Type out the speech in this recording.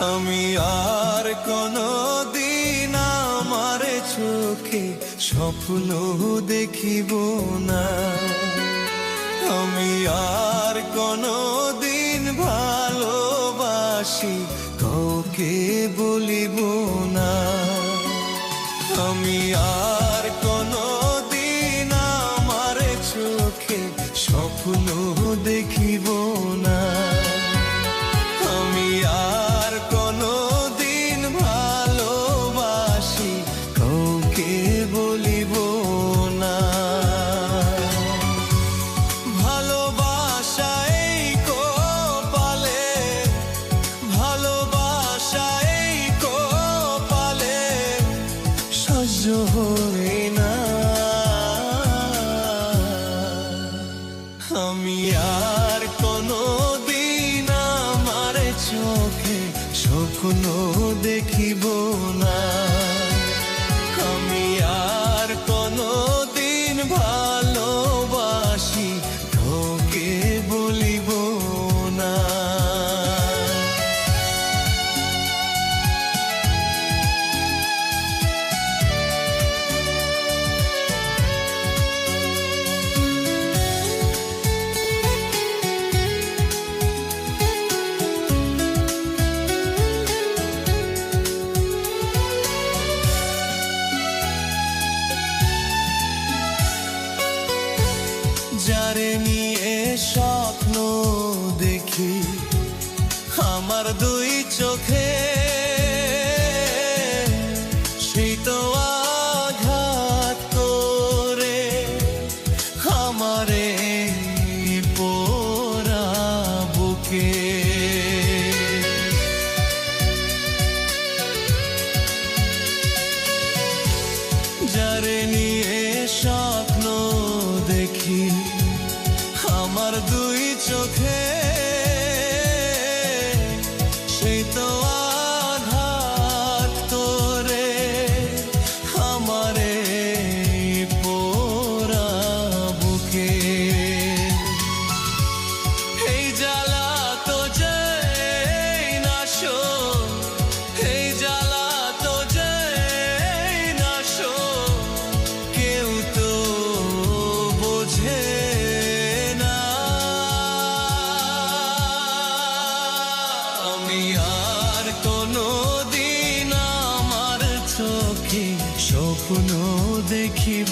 আমি আর কোনদিন আমার চোখে স্বপ্ন দেখিব না। আমি আর কোনদিন ভালোবাসি কাউকে বলিব না। আমি আর কোনদিন আমার চোখে স্বপ্ন দেখিব না। আমি আর কোনদিন ভালোবাসি কাউকে বলিব না। ভালোবাসা এই কপালে, ভালোবাসা এই কপালে সহ্য হয় না। আমি আর কোনদিন আমার চোখে স্বপ্ন দেখিব না। আমি আর কোনদিন ভালোবাসি কাউকে বলিব না। যারে নিয়ে স্বপ্ন দেখি আমার দুই চোখে, সেই তো আঘাত করে আমারে পোড়া বুকে। যারে নিয়ে স্বপ্ন দেখি আমার দুই চোখে, সেই তো আঘাত করে আমারে পোড়া বুকে। এই জ্বালা তো যায় না শো, এই জ্বালা তো যায় না শো, কেউ তো বোঝে না। আমি আর কোনদিন আমার চোখে স্বপ্ন দেখিব